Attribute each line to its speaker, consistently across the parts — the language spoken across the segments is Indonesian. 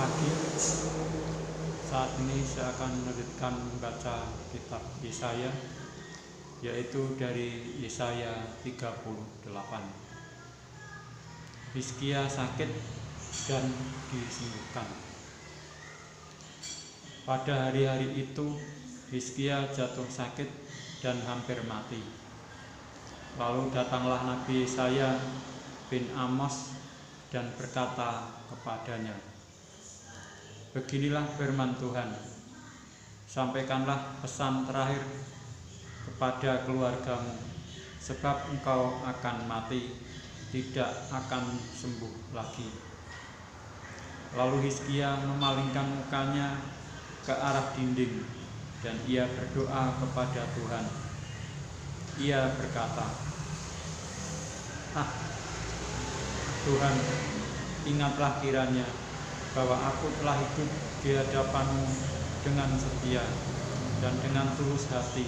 Speaker 1: pagi. Saat ini saya akan melanjutkan membaca kitab Yesaya, yaitu dari Yesaya 38. Hizkia sakit dan disembuhkan. Pada hari-hari itu Hizkia jatuh sakit dan hampir mati. Lalu datanglah Nabi Yesaya bin Amos dan berkata kepadanya, "Beginilah firman Tuhan, sampaikanlah pesan terakhir kepada keluargamu, sebab engkau akan mati, tidak akan sembuh lagi." Lalu Hizkia memalingkan mukanya ke arah dinding dan ia berdoa kepada Tuhan. Ia berkata, Tuhan, ingatlah kiranya bahwa aku telah hidup di hadapan-Mu dengan setia dan dengan tulus hati,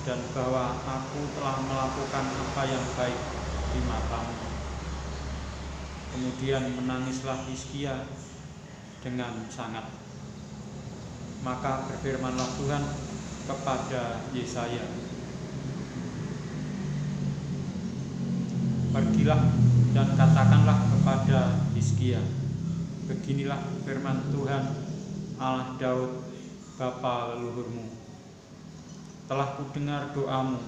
Speaker 1: dan bahwa aku telah melakukan apa yang baik di mata-Mu. Kemudian menangislah Hizkia dengan sangat. Maka berfirmanlah Tuhan kepada Yesaya, "Pergilah dan katakanlah kepada Hizkia, beginilah firman Tuhan Allah Daud bapa leluhurmu. Telah kudengar doamu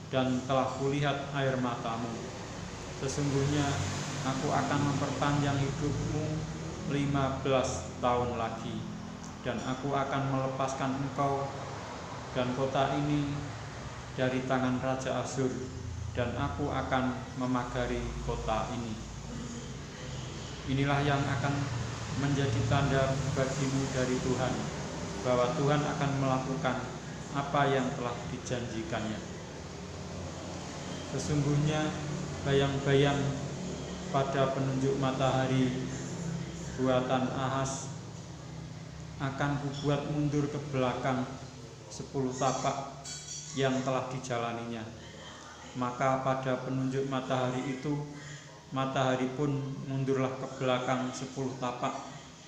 Speaker 1: dan telah kulihat air matamu. Sesungguhnya aku akan memperpanjang hidupmu 15 tahun lagi, dan aku akan melepaskan engkau dan kota ini dari tangan Raja Asyur, dan aku akan memagari kota ini. Inilah yang akan menjadi tanda bagimu dari Tuhan, bahwa Tuhan akan melakukan apa yang telah dijanjikannya. Sesungguhnya bayang-bayang pada penunjuk matahari buatan Ahaz akan kubuat mundur ke belakang 10 tapak yang telah dijalaninya. Maka pada penunjuk matahari itu, matahari pun mundurlah ke belakang 10 tapak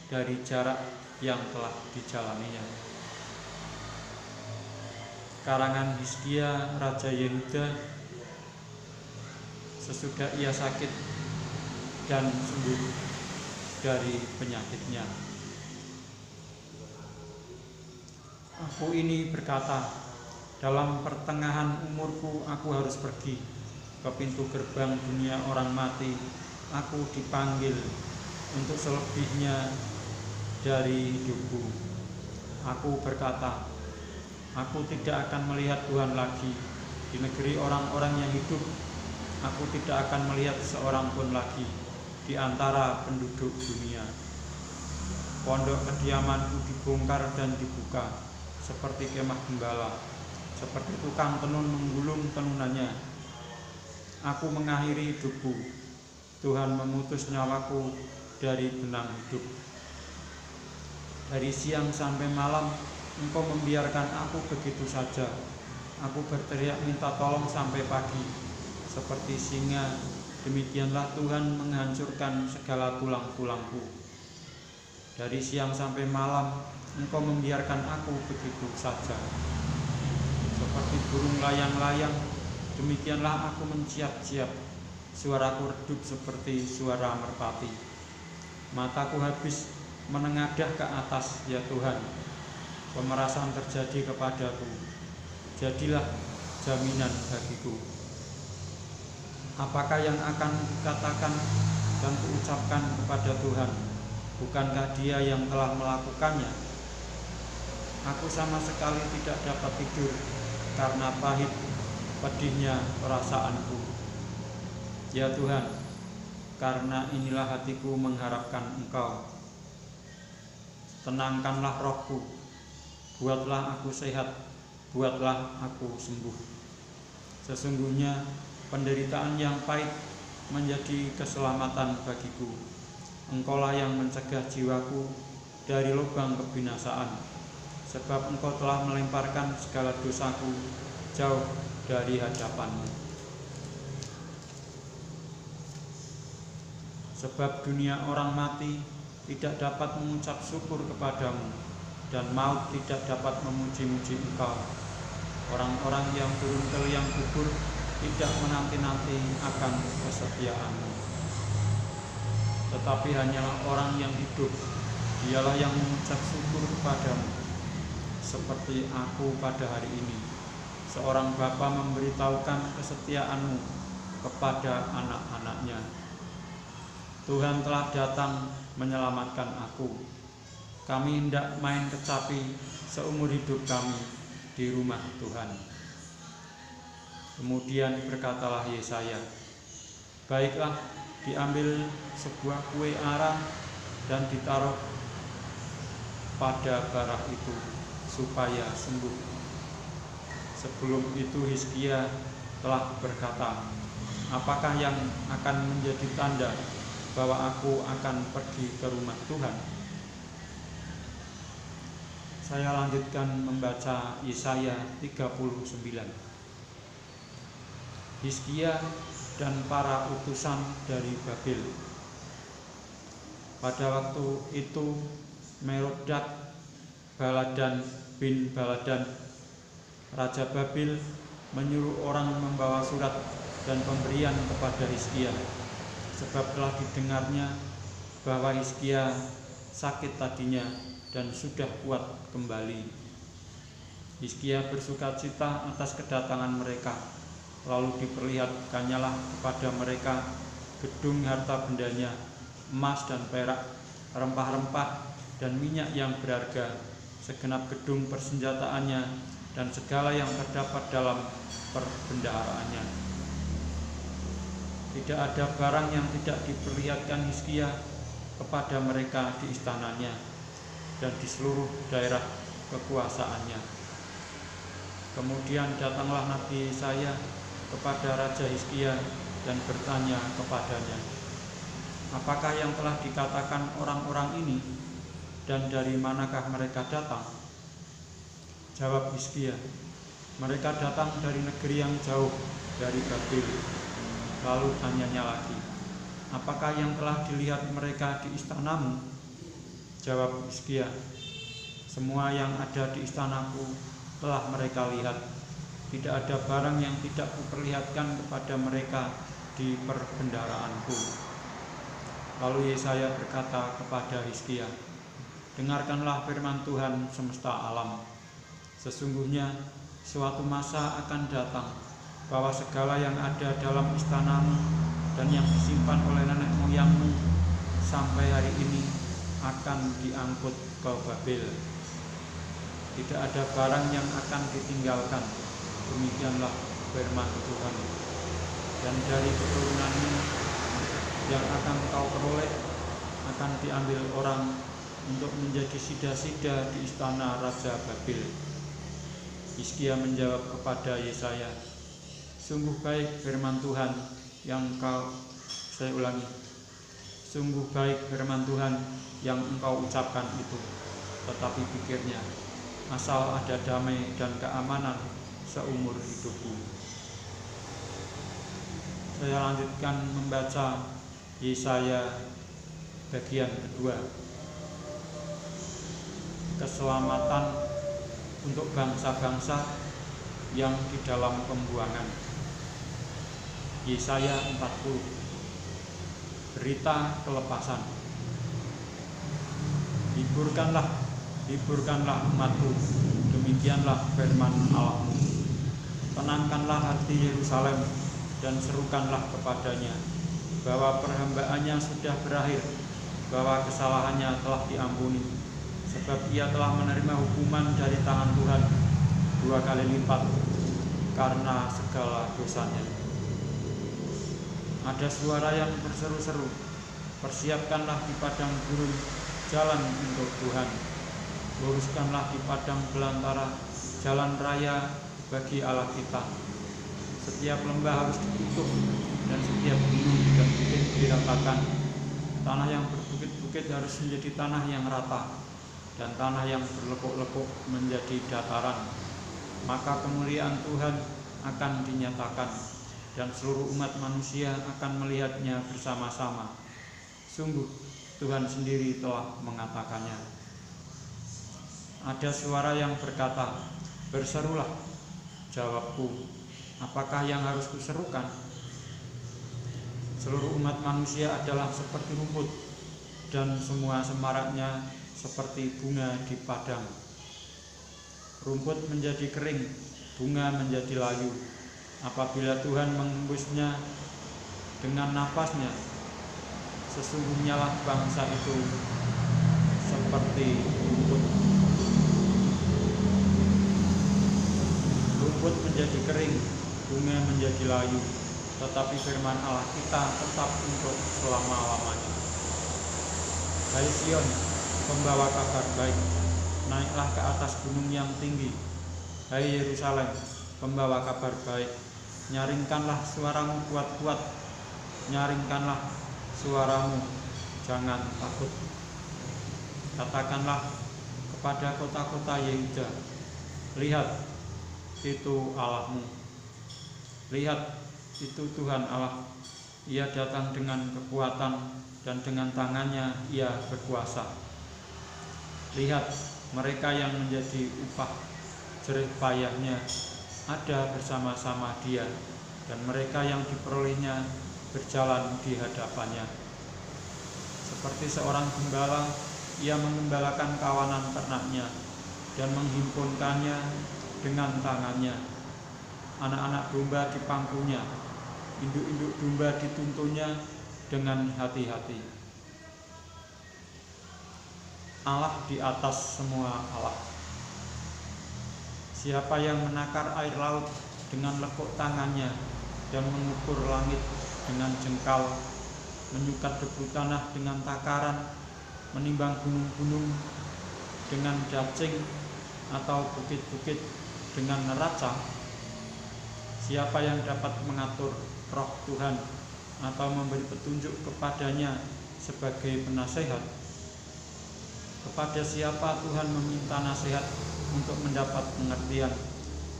Speaker 1: dari jarak yang telah dijalaninya. Karangan Hizkia Raja Yehuda sesudah ia sakit dan sembuh dari penyakitnya. Aku ini berkata, dalam pertengahan umurku aku harus pergi ke pintu gerbang dunia orang mati. Aku dipanggil untuk selebihnya dari hidupku. Aku berkata, aku tidak akan melihat Tuhan lagi di negeri orang-orang yang hidup. Aku tidak akan melihat seorang pun lagi di antara penduduk dunia. Pondok kediamanku dibongkar dan dibuka seperti kemah gembala, seperti tukang tenun menggulung tenunannya. Aku mengakhiri hidupku. Tuhan memutus nyawaku dari benang hidup. Dari siang sampai malam Engkau membiarkan aku begitu saja. Aku berteriak minta tolong sampai pagi. Seperti singa, demikianlah Tuhan menghancurkan segala tulang-tulangku. Dari siang sampai malam Engkau membiarkan aku begitu saja. Seperti burung layang-layang, demikianlah aku menciap-ciap. Suaraku redup seperti suara merpati. Mataku habis menengadah ke atas, ya Tuhan. Pemerasan terjadi kepadaku. Jadilah jaminan bagiku. Apakah yang akan kukatakan dan kuucapkan kepada Tuhan? Bukankah Dia yang telah melakukannya? Aku sama sekali tidak dapat tidur karena pahit pedihnya perasaanku. Ya Tuhan, karena inilah hatiku mengharapkan Engkau. Tenangkanlah rohku, buatlah aku sehat, buatlah aku sembuh. Sesungguhnya penderitaan yang pahit menjadi keselamatan bagiku. Engkaulah yang mencegah jiwaku dari lubang kebinasaan, sebab Engkau telah melemparkan segala dosaku jauh dari hadapan-Mu. Sebab dunia orang mati tidak dapat mengucap syukur kepadamu, dan maut tidak dapat memuji-muji Engkau. Orang-orang yang turun ke liang kubur tidak menanti-nanti akan kesetiaan-Mu, tetapi hanyalah orang yang hidup, dialah yang mengucap syukur kepadamu. Seperti aku pada hari ini, seorang bapa memberitahukan kesetiaan-Mu kepada anak-anaknya. Tuhan telah datang menyelamatkan aku. Kami hendak main kecapi seumur hidup kami di rumah Tuhan. Kemudian berkatalah Yesaya, baiklah, diambil sebuah kue arang dan ditaruh pada darah itu supaya sembuh. Sebelum itu Hizkia telah berkata, apakah yang akan menjadi tanda bahwa aku akan pergi ke rumah Tuhan? Saya lanjutkan membaca Yesaya 39. Hizkia dan para utusan dari Babel. Pada waktu itu Merodak Baladan bin Baladan, Raja Babel, menyuruh orang membawa surat dan pemberian kepada Hizkia, sebab telah didengarnya bahwa Hizkia sakit tadinya dan sudah kuat kembali. Hizkia bersukacita atas kedatangan mereka, lalu diperlihatkannyalah kepada mereka gedung harta bendanya, emas dan perak, rempah-rempah dan minyak yang berharga, segenap gedung persenjataannya, dan segala yang terdapat dalam perbendaharaannya. Tidak ada barang yang tidak diperlihatkan Hizkia kepada mereka di istananya dan di seluruh daerah kekuasaannya. Kemudian datanglah Nabi Yesaya kepada Raja Hizkia dan bertanya kepadanya, apakah yang telah dikatakan orang-orang ini, dan dari manakah mereka datang? Jawab Hizkia, mereka datang dari negeri yang jauh, dari Babel. Lalu tanyanya lagi, apakah yang telah dilihat mereka di istanamu? Jawab Hizkia, semua yang ada di istanaku telah mereka lihat. Tidak ada barang yang tidak kuperlihatkan kepada mereka di perbendaharaanku. Lalu Yesaya berkata kepada Hizkia, dengarkanlah firman Tuhan semesta alam. Sesungguhnya suatu masa akan datang bahwa segala yang ada dalam istanamu dan yang disimpan oleh nenek moyangmu sampai hari ini akan diangkut ke Babel. Tidak ada barang yang akan ditinggalkan. Demikianlah firman Tuhan. Dan dari keturunanmu yang akan kau peroleh akan diambil orang untuk menjadi sida-sida di istana Raja Babel. Hizkia menjawab kepada Yesaya, sungguh baik firman Tuhan yang sungguh baik firman Tuhan yang engkau ucapkan itu. Tetapi pikirnya, asal ada damai dan keamanan seumur hidupku. Saya lanjutkan membaca Yesaya bagian kedua. Keselamatan untuk bangsa-bangsa yang di dalam pembuangan. Yesaya 40. Berita kelepasan. Hiburkanlah umatku, demikianlah firman Allahmu. Tenangkanlah hati Yerusalem dan serukanlah kepadanya bahwa perhambaannya sudah berakhir, bahwa kesalahannya telah diampuni, sebab ia telah menerima hukuman dari tangan Tuhan 2 kali lipat karena segala dosanya. Ada suara yang berseru-seru, persiapkanlah di padang gurun jalan untuk Tuhan, luruskanlah di padang belantara jalan raya bagi Allah kita. Setiap lembah harus ditutup dan setiap gunung dan bukit diratakan. Tanah yang berbukit-bukit harus menjadi tanah yang rata, dan tanah yang berlekuk-lekuk menjadi dataran. Maka kemuliaan Tuhan akan dinyatakan, dan seluruh umat manusia akan melihatnya bersama-sama. Sungguh, Tuhan sendiri telah mengatakannya. Ada suara yang berkata, "Berserulah." Jawabku, "Apakah yang harus kuserukan?" Seluruh umat manusia adalah seperti rumput, dan semua semaraknya seperti bunga di padang. Rumput menjadi kering, bunga menjadi layu, apabila Tuhan mengembusnya dengan napasnya. Sesungguhnya lah bangsa itu seperti rumput. Rumput menjadi kering, bunga menjadi layu, tetapi firman Allah kita tetap untuk selama-lamanya. Hai Sion, pembawa kabar baik, naiklah ke atas gunung yang tinggi. Hai Yerusalem, pembawa kabar baik, nyaringkanlah suaramu kuat-kuat, nyaringkanlah suaramu, jangan takut. Katakanlah kepada kota-kota Yehuda, lihat, itu Allahmu. Lihat, itu Tuhan Allah. Ia datang dengan kekuatan, dan dengan tangannya Ia berkuasa. Lihat, mereka yang menjadi upah jerih payahnya ada bersama-sama Dia, dan mereka yang diperolehnya berjalan di hadapannya. Seperti seorang gembala, Ia mengembalakan kawanan ternaknya dan menghimpunkannya dengan tangannya. Anak-anak domba di pangkunya, induk-induk domba dituntunnya dengan hati-hati. Allah di atas semua Allah. Siapa yang menakar air laut dengan lekuk tangannya dan mengukur langit dengan jengkal, menyukat debu tanah dengan takaran, menimbang gunung-gunung dengan cacing atau bukit-bukit dengan neraca? Siapa yang dapat mengatur roh Tuhan atau memberi petunjuk kepadanya sebagai penasehat? Kepada siapa Tuhan meminta nasihat untuk mendapat pengertian,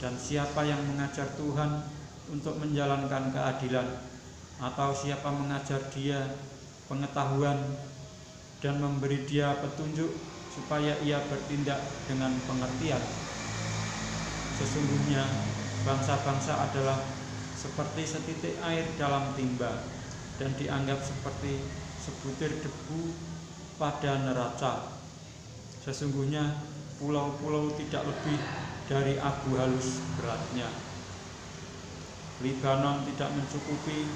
Speaker 1: dan siapa yang mengajar Tuhan untuk menjalankan keadilan, atau siapa mengajar dia pengetahuan dan memberi dia petunjuk supaya ia bertindak dengan pengertian? Sesungguhnya bangsa-bangsa adalah seperti setitik air dalam timba, dan dianggap seperti sebutir debu pada neraca. Sesungguhnya pulau-pulau tidak lebih dari abu halus beratnya. Libanon tidak mencukupi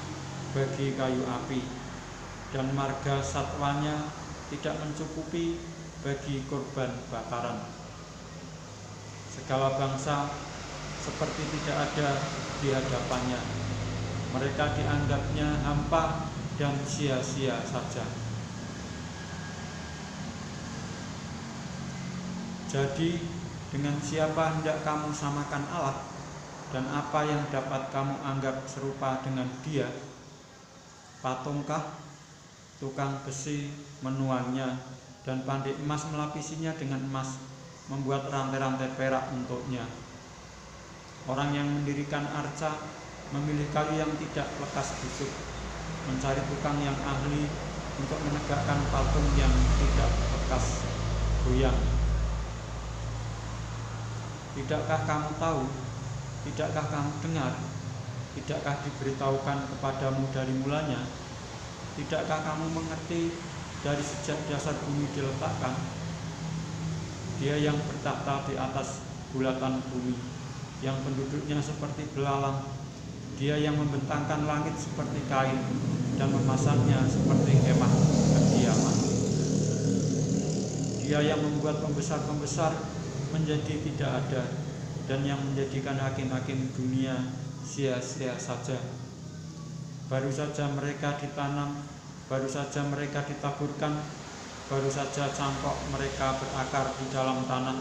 Speaker 1: bagi kayu api, dan marga satwanya tidak mencukupi bagi korban bakaran. Segala bangsa seperti tidak ada di hadapannya. Mereka dianggapnya hampa dan sia-sia saja. Jadi, dengan siapa hendak kamu samakan Allah, dan apa yang dapat kamu anggap serupa dengan Dia? Patungkah? Tukang besi menuangnya, dan pandai emas melapisinya dengan emas, membuat rantai-rantai perak untuknya. Orang yang mendirikan arca memilih kayu yang tidak lekas busuk, mencari tukang yang ahli untuk menegakkan patung yang tidak bekas goyang. Tidakkah kamu tahu? Tidakkah kamu dengar? Tidakkah diberitahukan kepadamu dari mulanya? Tidakkah kamu mengerti dari sejak dasar bumi diletakkan? Dia yang bertahta di atas bulatan bumi, yang penduduknya seperti belalang. Dia yang membentangkan langit seperti kain dan memasangnya seperti kemah kediaman. Dia yang membuat pembesar-pembesar menjadi tidak ada, dan yang menjadikan hakim-hakim dunia sia-sia saja. Baru saja mereka ditanam, baru saja mereka ditaburkan, baru saja cangkok mereka berakar di dalam tanah.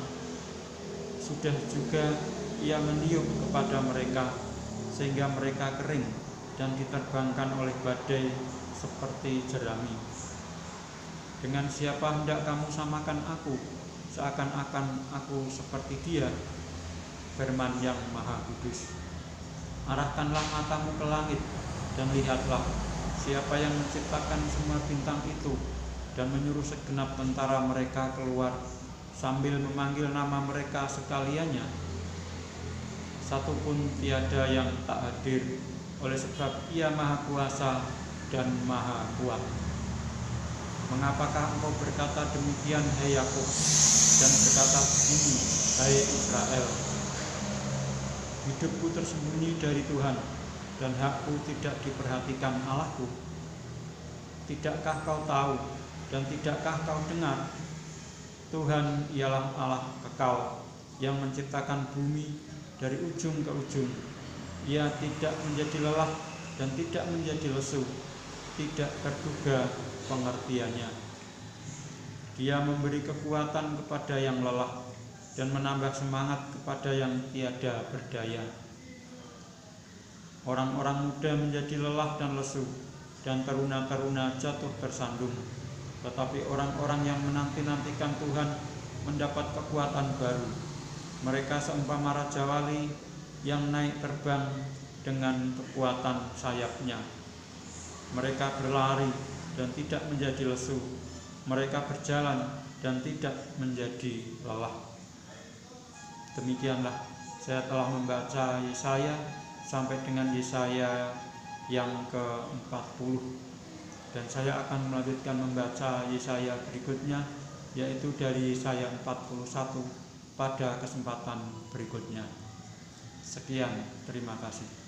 Speaker 1: Sudah juga Ia meniup kepada mereka, sehingga mereka kering dan diterbangkan oleh badai seperti jerami. Dengan siapa hendak kamu samakan aku, seakan-akan aku seperti Dia? Firman yang Maha Kudus. Arahkanlah matamu ke langit, dan lihatlah siapa yang menciptakan semua bintang itu, dan menyuruh segenap tentara mereka keluar sambil memanggil nama mereka sekaliannya. Satupun tiada yang tak hadir, oleh sebab Ia Maha Kuasa dan Maha Kuat. Mengapakah engkau berkata demikian, hai Yakub, dan berkata begini, hai Israel? Hidupku tersembunyi dari Tuhan, dan hakku tidak diperhatikan Allahku. Tidakkah kau tahu, dan tidakkah kau dengar? Tuhan ialah Allah kekal, yang menciptakan bumi dari ujung ke ujung. Ia tidak menjadi lelah dan tidak menjadi lesu, tidak terduga pengertiannya. Dia memberi kekuatan kepada yang lelah dan menambah semangat kepada yang tiada berdaya. Orang-orang muda menjadi lelah dan lesu, dan teruna-teruna jatuh tersandung. Tetapi orang-orang yang menanti-nantikan Tuhan mendapat kekuatan baru. Mereka seumpama raja wali yang naik terbang dengan kekuatan sayapnya. Mereka berlari dan tidak menjadi lesu. Mereka berjalan dan tidak menjadi lelah. Demikianlah saya telah membaca Yesaya sampai dengan Yesaya yang ke-40. Dan saya akan melanjutkan membaca Yesaya berikutnya, yaitu dari Yesaya 41 pada kesempatan berikutnya. Sekian, terima kasih.